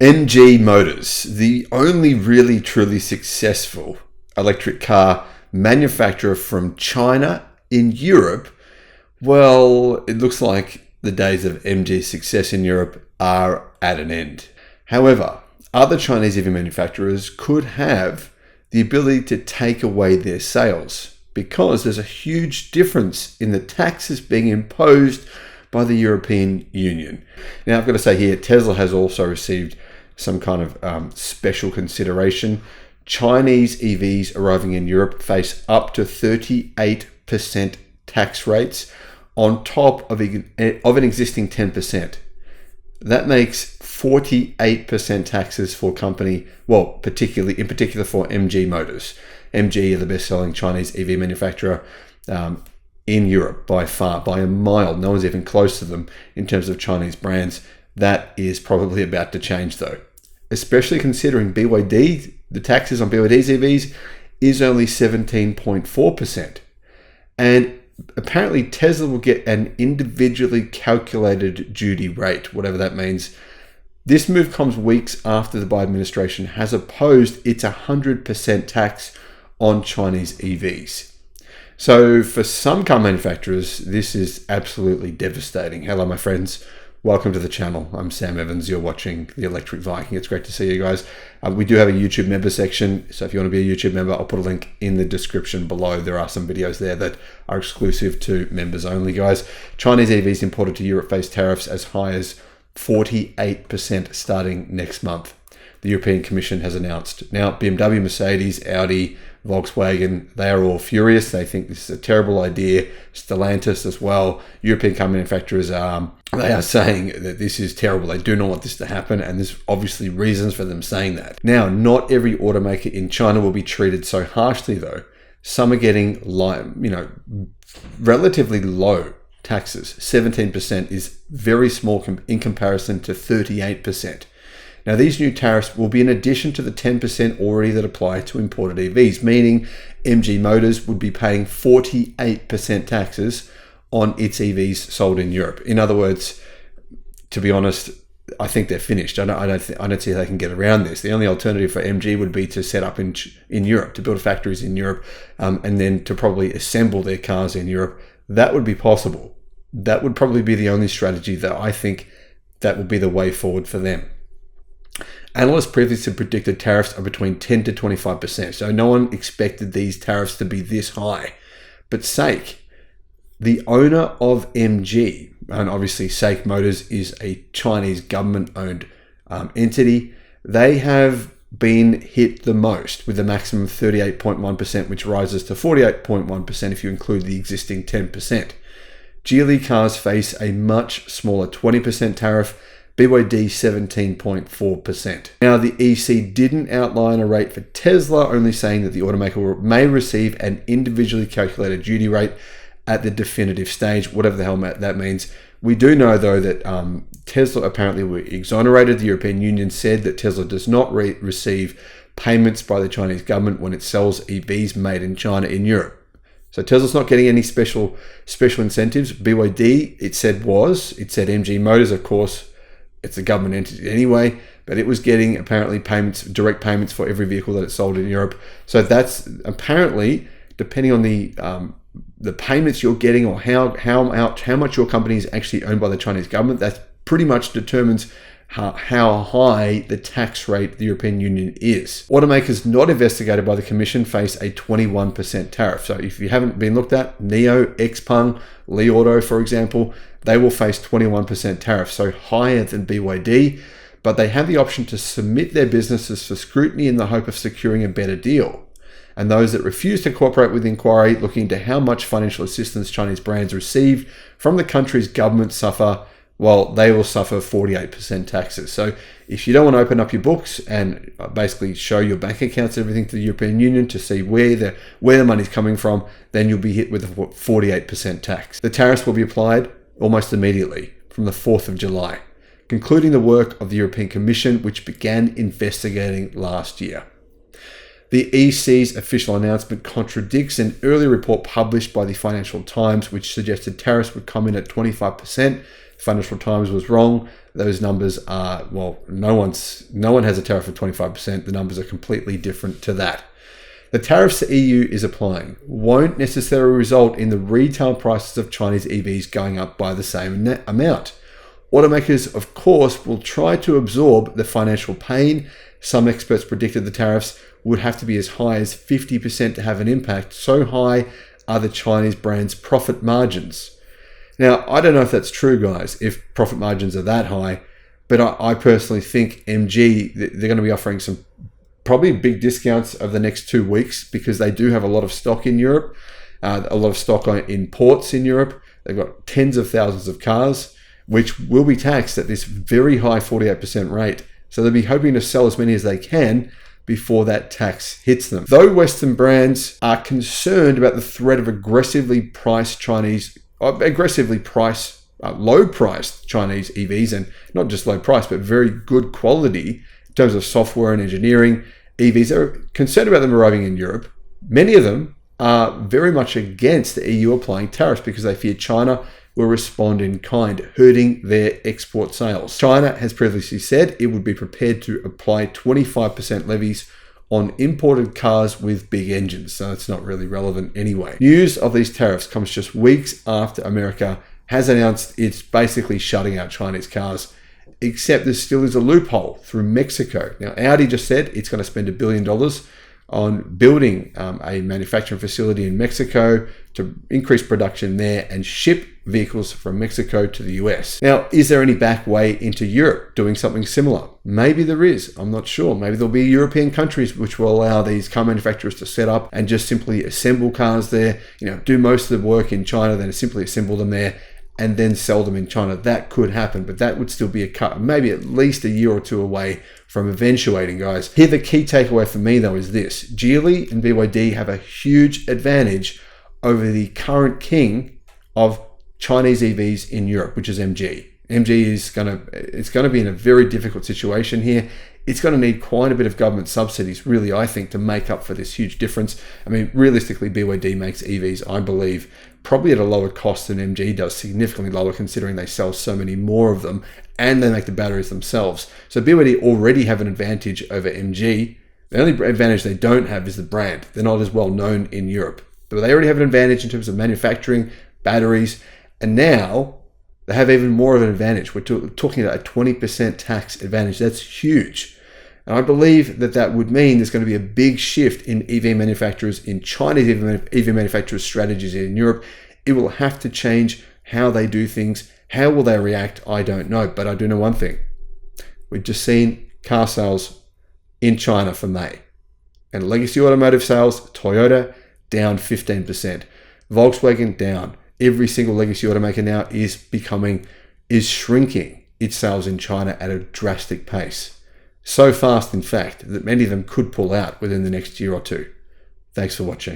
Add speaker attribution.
Speaker 1: MG Motors, the only really truly successful electric car manufacturer from China in Europe, well, it looks like the days of MG's success in Europe are at an end. However, other Chinese EV manufacturers could have the ability to take away their sales because there's a huge difference in the taxes being imposed by the European Union. Now, I've got to say here, Tesla has also received some kind of special consideration. Chinese EVs arriving in Europe face up to 38% tax rates on top of an existing 10%. That makes 48% taxes for company, well, in particular for MG Motors. MG are the best-selling Chinese EV manufacturer in Europe by far, by a mile. No one's even close to them in terms of Chinese brands. That is probably about to change though, especially considering BYD, the taxes on BYD's EVs is only 17.4%. And apparently Tesla will get an individually calculated duty rate, whatever that means. This move comes weeks after the Biden administration has opposed its 100% tax on Chinese EVs. So for some car manufacturers, this is absolutely devastating. Hello, my friends. Welcome to the channel. I'm Sam Evans. You're watching the Electric Viking. It's great to see you guys. We do have a YouTube member section. So if you want to be a YouTube member, I'll put a link in the description below. There are some videos there that are exclusive to members only, guys. Chinese EVs imported to Europe face tariffs as high as 48% starting next month. The European Commission has announced. Now, BMW, Mercedes, Audi, Volkswagen, they are all furious. They think this is a terrible idea. Stellantis as well. European car manufacturers they are saying that this is terrible. They do not want this to happen, and there's obviously reasons for them saying that. Now, not every automaker in China will be treated so harshly, though. Some are getting, relatively low taxes. 17% is very small in comparison to 38%. Now, these new tariffs will be in addition to the 10% already that apply to imported EVs, meaning MG Motors would be paying 48% taxes on its EVs sold in Europe. In other words, to be honest, I think they're finished. I don't see how they can get around this. The only alternative for MG would be to set up in Europe, to build factories in Europe, and then to probably assemble their cars in Europe. That would be possible. That would probably be the only strategy that I think that would be the way forward for them. Analysts previously predicted tariffs are between 10 to 25%, so no one expected these tariffs to be this high. But SAIC, the owner of MG, and obviously SAIC Motors is a Chinese government-owned entity, they have been hit the most with a maximum of 38.1%, which rises to 48.1% if you include the existing 10%. Geely cars face a much smaller 20% tariff, BYD 17.4%. Now, the EC didn't outline a rate for Tesla, only saying that the automaker may receive an individually calculated duty rate at the definitive stage, whatever the hell that means. We do know, though, that Tesla apparently were exonerated. The European Union said that Tesla does not receive payments by the Chinese government when it sells EVs made in China in Europe. So Tesla's not getting any special incentives. BYD, it said MG Motors, of course, it's a government entity anyway, but it was getting apparently direct payments for every vehicle that it sold in Europe. So that's apparently, depending on the payments you're getting or how much your company is actually owned by the Chinese government, that pretty much determines how high the tax rate the European Union is. Automakers not investigated by the Commission face a 21% tariff. So if you haven't been looked at, NIO, XPeng, Li Auto, for example, they will face 21% tariff, so higher than BYD, but they have the option to submit their businesses for scrutiny in the hope of securing a better deal. And those that refuse to cooperate with the inquiry looking into how much financial assistance Chinese brands receive from the country's government they will suffer 48% taxes. So if you don't want to open up your books and basically show your bank accounts and everything to the European Union to see where the money's coming from, then you'll be hit with a 48% tax. The tariffs will be applied almost immediately from the 4th of July, concluding the work of the European Commission, which began investigating last year. The EC's official announcement contradicts an earlier report published by the Financial Times, which suggested tariffs would come in at 25%. Financial Times was wrong. those numbers are, well, no one has a tariff of 25%. The numbers are completely different to that. The tariffs the EU is applying won't necessarily result in the retail prices of Chinese EVs going up by the same amount. Automakers, of course, will try to absorb the financial pain. Some experts predicted the tariffs would have to be as high as 50% to have an impact. So high are the Chinese brands' profit margins. Now, I don't know if that's true, guys, if profit margins are that high, but I personally think MG, they're going to be offering some probably big discounts over the next 2 weeks because they do have a lot of stock in Europe, a lot of stock in ports in Europe. They've got tens of thousands of cars, which will be taxed at this very high 48% rate. So they'll be hoping to sell as many as they can before that tax hits them. Though Western brands are concerned about the threat of aggressively priced low-priced Chinese EVs, and not just low price, but very good quality in terms of software and engineering, EVs are concerned about them arriving in Europe. Many of them are very much against the EU applying tariffs because they fear China will respond in kind, hurting their export sales. China has previously said it would be prepared to apply 25% levies on imported cars with big engines, so it's not really relevant anyway. News of these tariffs comes just weeks after America has announced it's basically shutting out Chinese cars, except there still is a loophole through Mexico. Now, Audi just said it's going to spend $1 billion on building a manufacturing facility in Mexico to increase production there and ship vehicles from Mexico to the US. Now, is there any back way into Europe doing something similar? Maybe there is. I'm not sure. Maybe there'll be European countries which will allow these car manufacturers to set up and just simply assemble cars there, do most of the work in China, then simply assemble them there and then sell them in China. That could happen, but that would still be a cut, maybe at least a year or two away from eventuating, guys. Here, the key takeaway for me, though, is this. Geely and BYD have a huge advantage over the current king of Chinese EVs in Europe, which is MG. MG is going to be in a very difficult situation here. It's going to need quite a bit of government subsidies, really, I think, to make up for this huge difference. I mean, realistically, BYD makes EVs, I believe, probably at a lower cost than MG does, significantly lower considering they sell so many more of them and they make the batteries themselves. So BYD already have an advantage over MG. The only advantage they don't have is the brand. They're not as well known in Europe. But they already have an advantage in terms of manufacturing, batteries, and now they have even more of an advantage. We're talking about a 20% tax advantage. That's huge. And I believe that would mean there's going to be a big shift in EV manufacturers, in Chinese EV manufacturers' strategies in Europe. It will have to change how they do things. How will they react? I don't know. But I do know one thing. We've just seen car sales in China for May. And legacy automotive sales, Toyota, down 15%. Volkswagen, down. Every single legacy automaker now is shrinking its sales in China at a drastic pace. So fast, in fact, that many of them could pull out within the next year or two. Thanks for watching.